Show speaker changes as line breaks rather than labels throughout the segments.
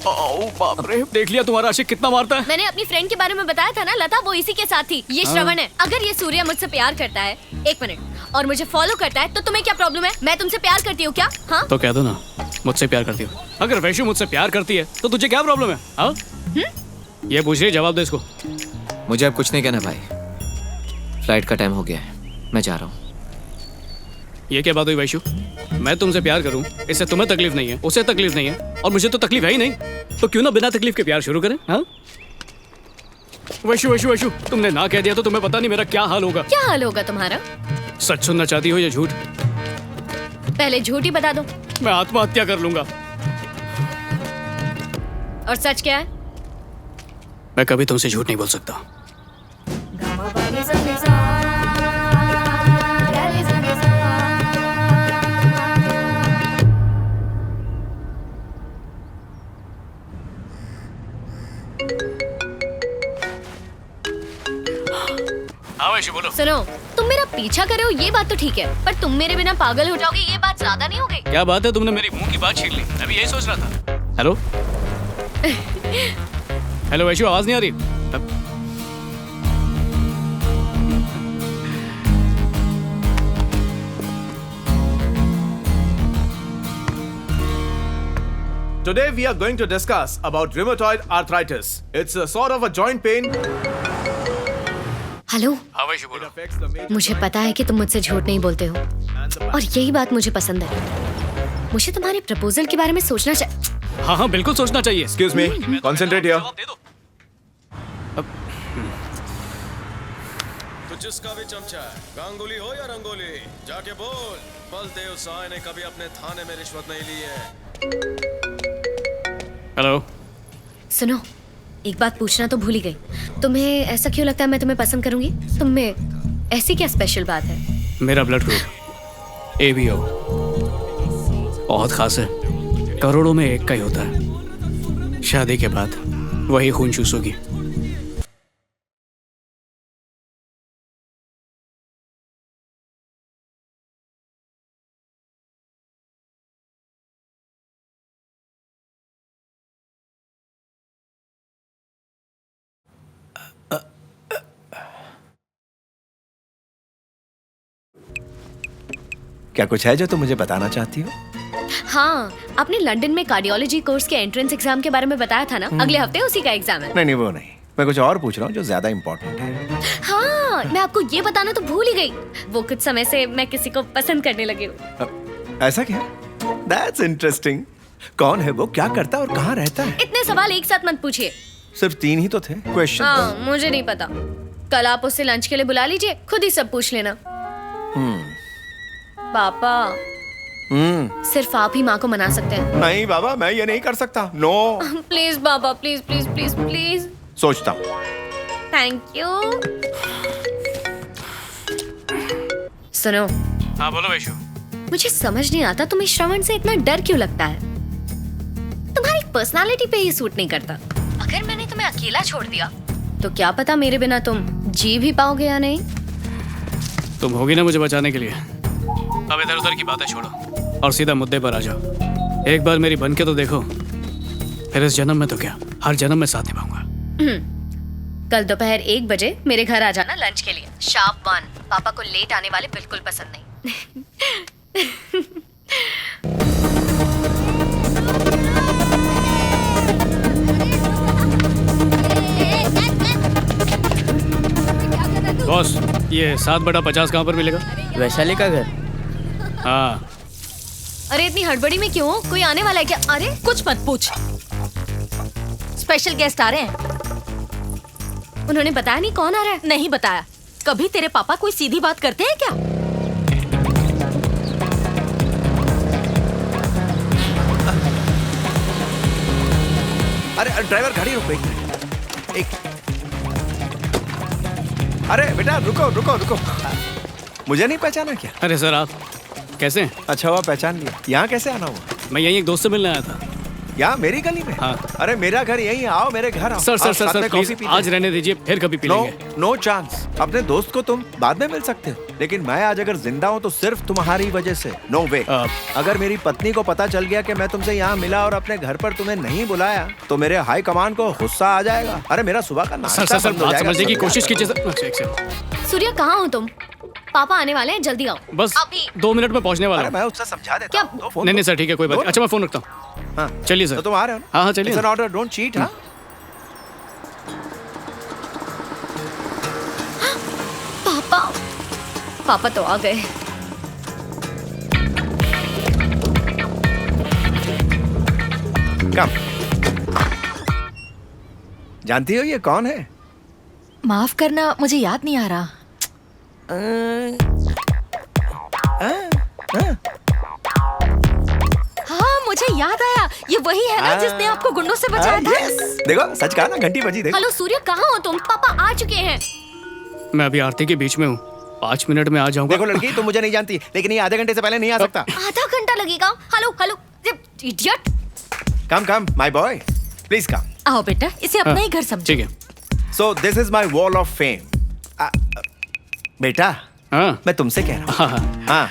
ओ बाप रे, देख लिया तुम्हारा आशिक कितना मारता है।
मैंने अपनी फ्रेंड के बारे में बताया था ना लता, वो इसी के साथ थी। ये श्रवण है। अगर ये सूर्या मुझसे प्यार करता है, एक मिनट, और मुझे फॉलो करता है तो तुम्हें क्या प्रॉब्लम है? मैं तुमसे प्यार करती हूँ क्या? हाँ
तो कह दो ना मुझसे प्यार करती हो। अगर वैशु मुझसे प्यार करती है तो तुझे क्या प्रॉब्लम है? हाँ ये पूछ रही, जवाब दे इसको।
मुझे अब कुछ नहीं कहना भाई, फ्लाइट का टाइम हो गया है, मैं जा रहा हूँ।
ये क्या बात हुई वैशु? मैं तुमसे प्यार करूं, इससे तुम्हें तकलीफ नहीं है, उसे तकलीफ नहीं है, और मुझे तो तकलीफ है ही नहीं, तो क्यों ना बिना तकलीफ के प्यार शुरू करें? हाँ वैशु वैशु वैशु, तुमने ना कह दिया तो तुम्हें पता नहीं मेरा क्या हाल होगा।
क्या हाल होगा तुम्हारा?
सच सुनना चाहती हो या झूठ?
पहले झूठ ही बता दो।
मैं आत्महत्या कर लूंगा।
और सच क्या है?
मैं कभी तुमसे झूठ नहीं बोल सकता। हाँ वैशु बोलो।
सुनो, तुम मेरा पीछा कर रहे हो ये बात तो ठीक है, पर तुम मेरे बिना पागल हो जाओगे ये बात ज्यादा नहीं हो गई?
क्या बात है, तुमने मेरी मुंह की बात छीन ली। मैं भी यही सोच रहा था। हेलो हेलो वैशु, आवाज नहीं आ रही?
Today we are going to discuss about rheumatoid arthritis. It's a sort of a joint pain.
Hello,
हाँ वैशु बोलो।
Affects the major
मुझे पता है कि तुम मुझसे झूठ नहीं बोलते हो,
and the
और यही बात मुझे पसंद है। मुझे तुम्हारे प्रपोजल के बारे में सोचना चाहिए।
हाँ हाँ बिल्कुल सोचना चाहिए।
Excuse me. Concentrate here.
जवाब दे दो।
तो जिसका भी चमचा है, गांगुली हो या रंगोली, जाके बोल बलदेव साय ने कभी अपने थाने में रिश्वत नहीं ली है।
हेलो
सुनो, एक बात पूछना तो भूल ही गई। तुम्हें ऐसा क्यों लगता है मैं तुम्हें पसंद करूंगी? तुम में ऐसी क्या स्पेशल बात है?
मेरा ब्लड ग्रुप ABO बहुत खास है, करोड़ों में एक का ही होता है। शादी के बाद वही खून चूसोगी।
क्या कुछ है जो तुम मुझे बताना चाहती हो?
हाँ, आपने लंदन में कार्डियोलॉजी कोर्स के एंट्रेंस एग्जाम के बारे में बताया था ना? अगले हफ्ते उसी का एग्जाम है।
नहीं वो नहीं, मैं कुछ और पूछ रहा हूँ जो ज्यादा इम्पोर्टेंट है।
हाँ, मैं आपको ये बताना तो भूल ही गई। वो कुछ समय से मैं किसी को पसंद करने लगी हूँ।
ऐसा क्या? That's interesting. कौन है वो, क्या करता है और कहाँ रहता है?
इतने सवाल एक साथ मत पूछिए।
सिर्फ 3 ही तो थे क्वेश्चन।
हाँ, मुझे नहीं पता। कल आप उससे लंच के लिए बुला लीजिए, खुद ही सब पूछ लेना। पापा, सिर्फ आप ही माँ को मना सकते हैं।
नहीं बाबा, मैं ये नहीं कर सकता। नो
प्लीज बाबा, प्लीज प्लीज प्लीज प्लीज।
सोचता हूँ।
Thank you. सुनो,
हाँ बोलो वैशु।
मुझे समझ नहीं आता तुम्हें श्रवण से इतना डर क्यों लगता है? तुम्हारी पर्सनालिटी पे ही सूट नहीं करता। अगर मैंने तुम्हें अकेला छोड़ दिया तो क्या पता मेरे बिना तुम जी भी पाओगे या नहीं।
तुम होगी ना मुझे बचाने के लिए। अब इधर उधर की बातें छोड़ो और सीधा मुद्दे पर आ जाओ। एक बार मेरी बन के तो देखो, फिर इस जन्म में तो क्या, हर जन्म में साथ निभाऊंगा।
कल दोपहर 1 बजे मेरे घर आ जाना लंच के लिए। शार्प 1। पापा को लेट आने वाले बिल्कुल पसंद नहीं।
बॉस, ये 7/50 कहाँ पर मिलेगा?
वैशाली का घर।
हाँ।
अरे इतनी हड़बड़ी में क्यों? कोई आने वाला है क्या? अरे
कुछ मत पूछ, स्पेशल गेस्ट आ रहे हैं।
उन्होंने बताया नहीं कौन आ रहा है?
नहीं बताया। कभी तेरे पापा कोई सीधी बात करते हैं क्या?
अरे ड्राइवर, गाड़ी रोको एक मिनट। एक अरे बेटा, रुको रुको रुको। मुझे नहीं पहचाना क्या?
अरे सर, आप कैसे हैं?
अच्छा हुआ पहचान लिया। यहाँ कैसे आना हुआ?
मैं यहीं एक दोस्त से मिलने आया था।
यहाँ मेरी गली में?
हाँ।
अरे मेरा घर यही है, आओ मेरे घर आओ।
सर सर
आओ,
सर
साथ
सर
में
प्लीज
कॉफी पीते
आज
हैं।
रहने दीजिए, फिर कभी पी
नो
लेंगे।
No chance. अपने दोस्त को तुम बाद में मिल सकते हो, लेकिन मैं आज अगर जिंदा हूँ तो सिर्फ तुम्हारी वजह से। नो वे। अगर मेरी पत्नी को पता चल गया कि मैं तुमसे यहाँ मिला और अपने घर पर तुम्हें नहीं बुलाया तो मेरे हाई कमान को गुस्सा आ जाएगा। अरे मेरा सुबह का
सर
नाश्ता
सर सर
बंद हो
बात
जाएगा।
समझने की
समझ
कोशिश
गया?
कीजिए सर। अच्छा, एक सेकंड।
सूर्या कहाँ हो तुम? पापा आने वाले हैं, जल्दी आओ।
बस
अभी
2 मिनट में पहुंचने वाला
अरे
हूँ।
मैं उससे समझा देता
क्या?
हूँ। दो फोन
नहीं नहीं
दो।
सर ठीक है, कोई बात
दो
नहीं। अच्छा मैं फोन रखता हूँ।
हाँ
चलिए सर।
तो तुम आ रहे हो ना?
हाँ हाँ चलिए
It's an
ना।
order, don't cheat, हाँ?
पापा पापा तो आ गए।
कम। जानती हो ये कौन है?
माफ करना, मुझे याद नहीं आ रहा। हाँ, मुझे याद आया। ये वही है ना जिसने आपको गुंडों से बचाया था?
Yes. देखो सच कहा ना, घंटी बजी। देखो
हेलो सूर्या, कहाँ हो तुम? पापा आ चुके हैं।
मैं अभी आरती के बीच में हूँ, 5 मिनट में आ जाऊंगा।
देखो लड़की, तुम मुझे नहीं जानती, लेकिन ये आधे घंटे से पहले नहीं आ सकता।
आधा घंटा लगेगा। Hello hello idiot.
Come come my boy, please come.
आओ बेटा, इसे अपना ही घर समझो।
ठीक है।
So this is my wall of fame. बेटा
हाँ
मैं तुमसे कह रहा हूँ।
हाँ
हाँ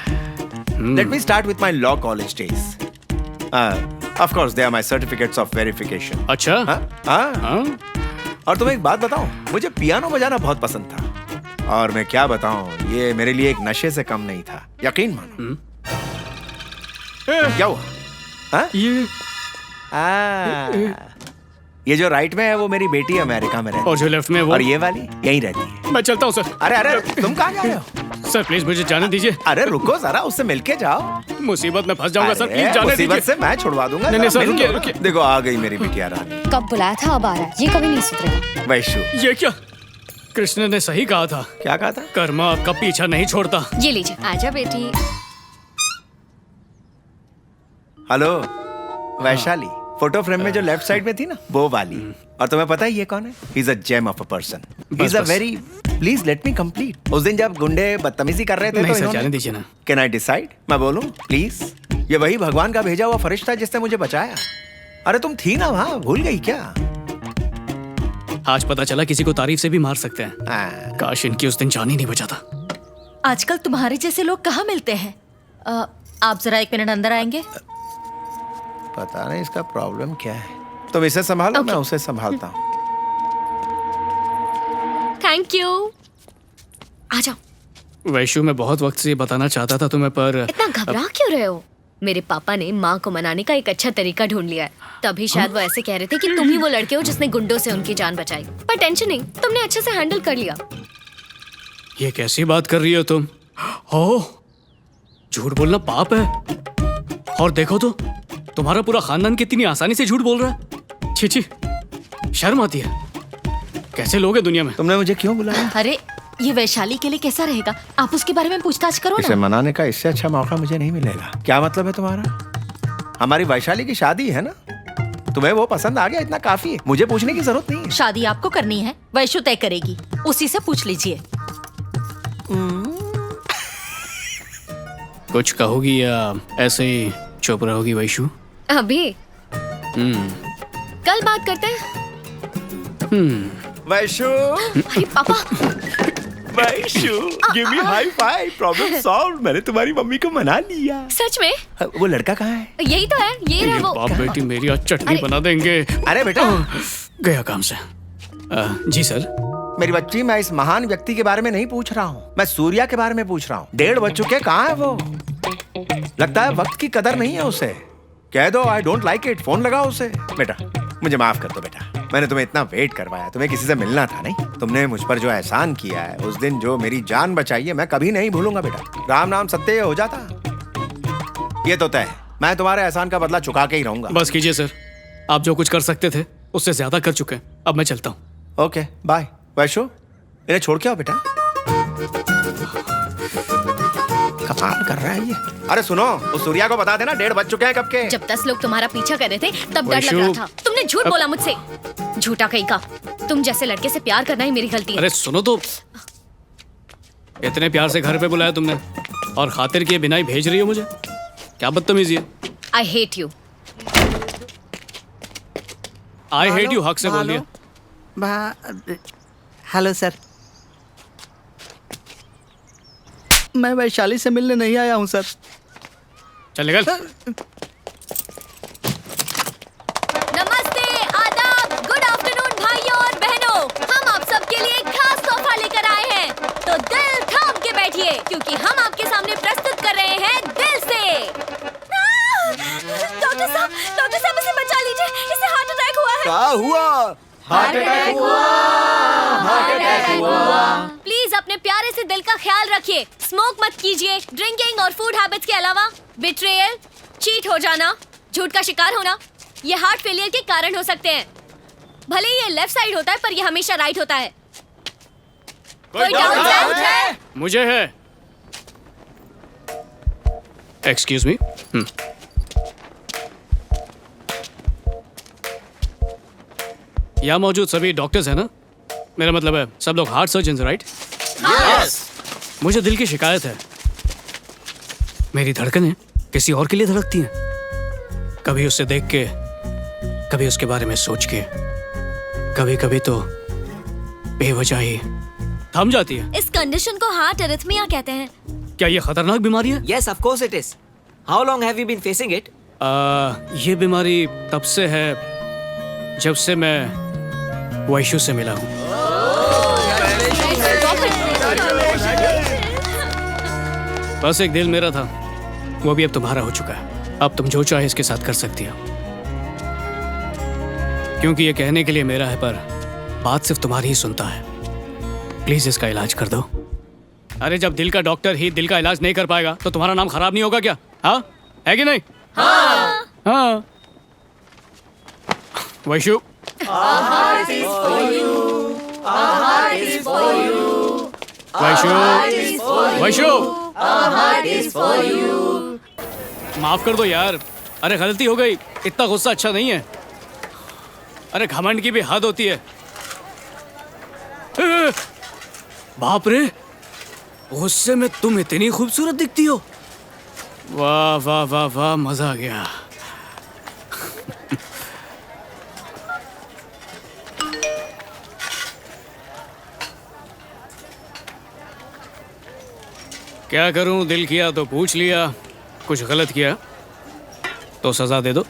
let me start with my law college days. Of course they are my certificates of verification.
अच्छा
हाँ
हाँ
और तुम्हें एक बात बताऊं, मुझे पियानो बजाना बहुत पसंद था, और मैं क्या बताऊं, ये मेरे लिए एक नशे से कम नहीं था, यकीन मानो। क्या हुआ? हाँ? ये जो राइट में है वो मेरी बेटी अमेरिका में रहती
और जो लेफ्ट में
है,
वो?
और ये वाली यहीं रहती है।
मैं चलता हूँ सर।
अरे अरे तुम कहाँ जा रहे हो?
सर प्लीज मुझे जाने दीजिए।
अरे रुको जरा, उससे मिलके जाओ।
मुसीबत में फंस जाऊंगा सर,
अरे,
प्लीज जाने
मुसीबत
दीजिए।
से मैं छुड़वा दूंगा।
नहीं, नहीं,
जरा
सर,
मिल
रुकिए,
लो।
रुकिए।
देखो आ गई मेरी बिटिया रानी।
कब बुलाया था अब आ रहा है, ये कभी नहीं सुधरेगा।
वैशु,
ये क्या? कृष्ण ने सही कहा था,
क्या कहा था?
कर्मा आपका पीछा नहीं छोड़ता।
ये लीजिए। आजा बेटी।
हेलो वैशाली, फोटो फ्रेम में जो लेफ्ट साइड में थी ना, वो वाली। और तुम्हें पता है ये कौन है? He is a gem of a person. He is a
bus.
Very, please let me complete. उस दिन जब गुंडे बदतमीजी कर रहे थे
नहीं
तो
सर, जाने दीजिए ना।
Can I decide? मैं बोलूं प्लीज? ये वही भगवान का भेजा हुआ फरिश्ता जिसने मुझे बचाया। अरे तुम थी ना वहां, भूल गई क्या?
आज पता चला किसी को तारीफ से भी मार सकते हैं।
हाँ।
काश इनकी उस दिन जान ही नहीं बचा था।
आजकल तुम्हारे जैसे लोग कहाँ मिलते हैं? आप जरा 1 मिनट अंदर आएंगे?
पता नहीं इसका प्रॉब्लम क्या है। तुम इसे संभालो, मैं उसे संभालता हूँ।
Thank you. आ जाओ।
वैशु मैं बहुत वक्त से ये बताना चाहता था तुम्हें, पर
इतना घबरा क्यों रहे हो? मेरे पापा ने माँ को मनाने का एक अच्छा तरीका ढूंढ लिया है। तभी शायद वो ऐसे कह रहे थे कि तुम ही वो लड़के हो जिसने गुंडों से उनकी जान बचाई। पर टेंशन नहीं, तुमने अच्छे से हैंडल कर लिया।
ये कैसी बात कर रही हो तुम? हो, झूठ बोलना पाप है। और देखो तो तुम्हारा पूरा खानदान कितनी आसानी से झूठ बोल रहा है। छी छी, शर्म आती है। कैसे लोग हैं दुनिया में?
तुमने मुझे क्यों बुलाया?
अरे ये वैशाली के लिए कैसा रहेगा? आप उसके बारे में पूछताछ करो
इसे
ना।
मनाने का इससे अच्छा मौका मुझे नहीं मिलेगा। क्या मतलब है तुम्हारा? हमारी वैशाली की शादी है ना, तुम्हें वो पसंद आ गया, इतना काफी है। मुझे पूछने की जरूरत नहीं है।
शादी आपको करनी है, वैशु तय करेगी, उसी से पूछ लीजिए।
कुछ कहोगी या ऐसे ही चुप रहोगी वैशु?
अभी कल बात करते हैं।
वैशु,
अरे पापा,
Vaishu, give me high five. Problem solve. मैंने तुम्हारी मम्मी को मना लिया।
सच में?
वो लड़का कहाँ है?
यही तो है, ये रहा वो।
बाप बेटी मेरी आज चटनी
अरे-
बना देंगे।
अरे बेटा,
गया काम से। जी सर।
मेरी बच्ची, मैं इस महान व्यक्ति के बारे में नहीं पूछ रहा हूँ, मैं सूर्या के बारे में पूछ रहा हूँ। 1:30 बज चुके, कहाँ है वो? लगता है वक्त की कदर नहीं है उसे। कह दो I don't like it, phone लगाओ उसे। बेटा मुझे माफ कर दो बेटा, मैंने तुम्हें इतना वेट करवाया, तुम्हें किसी से मिलना था नहीं। तुमने मुझ पर जो एहसान किया है, उस दिन जो मेरी जान बचाई है, मैं कभी नहीं भूलूंगा बेटा। राम नाम सत्य हो जाता, ये तो तय है। मैं तुम्हारे एहसान का बदला चुका के ही रहूंगा।
बस कीजिए सर, आप जो कुछ कर सकते थे उससे ज्यादा कर चुके हैं। अब मैं चलता हूँ।
Okay bye. वैशु, इन्हें छोड़ के आओ बेटा। कमाल कर रहा है ये। अरे सुनो, उस सूर्या को बता देना 1:30 बज चुके हैं कब के।
जब 10 लोग तुम्हारा पीछा कर रहे थे तब डर लग
वैशु।
रहा था। तुमने झूठ बोला मुझसे, झूठा कहीं का। तुम जैसे लड़के से प्यार करना ही मेरी गलती है।
अरे सुनो तो, इतने प्यार से घर पे बुलाया तुमने और खातिर किए बिना ही भेज रही हो मुझे? क्या बदतमीजी है।
I hate you.
I hate you हक से बोल दिया।
हेलो सर, मैं वैशाली से मिलने नहीं आया हूँ सर।
चल निकल।
नमस्ते, आदाब, गुड आफ्टरनून भाइयों और बहनों। हम आप सबके लिए एक खास तोहफा लेकर आए हैं, तो दिल थाम के बैठिए क्योंकि हम आपके सामने प्रस्तुत कर रहे हैं दिल से। डॉक्टर साहब इसे बचा लीजिए, इसे हार्ट अटैक हुआ है।
क्या हुआ?
हार्ट अटैक हुआ। प्लीज अपने प्यारे से दिल का ख्याल रखिए। स्मोक मत कीजिए। ड्रिंकिंग और फूड हैबिट्स के अलावा बिट्रेयल, चीट हो जाना, झूठ का शिकार होना, ये हार्ट फेलियर के कारण हो सकते हैं। भले ही ये लेफ्ट साइड होता है पर ये हमेशा राइट होता है। कोई डाउट है?
मुझे है। Excuse me. यहाँ मौजूद सभी डॉक्टर्स हैं ना? मेरा मतलब है सब लोग हार्ट सर्जन, राइट? मुझे दिल की शिकायत है। मेरी धड़कनें किसी और के लिए धड़कती हैं। कभी उसे देख के, कभी उसके बारे में सोच के, कभी कभी तो बेवजह ही थम जाती है।
इस कंडीशन को हार्ट एरिथमिया कहते हैं।
क्या ये खतरनाक बीमारी है?
Yes, of course it is. How long have you been facing it?
ये बीमारी तब से है जब से मैं वैशु से मिला हूँ। बस एक दिल मेरा था, वो भी अब तुम्हारा हो चुका है। अब तुम जो चाहे इसके साथ कर सकती हो, क्योंकि ये कहने के लिए मेरा है पर बात सिर्फ तुम्हारी ही सुनता है। प्लीज इसका इलाज कर दो। अरे जब दिल का डॉक्टर ही दिल का इलाज नहीं कर पाएगा तो तुम्हारा नाम खराब नहीं होगा क्या? हाँ, है कि नहीं? हाँ। वैशु, वैशु, माफ कर दो यार। अरे गलती हो गई, इतना गुस्सा अच्छा नहीं है। अरे घमंड की भी हद होती है। बाप रे, गुस्से में तुम इतनी खूबसूरत दिखती हो। वाह वाह वाह वाह, मजा आ गया। क्या करूं, दिल किया तो पूछ लिया, कुछ गलत किया तो सजा दे दो।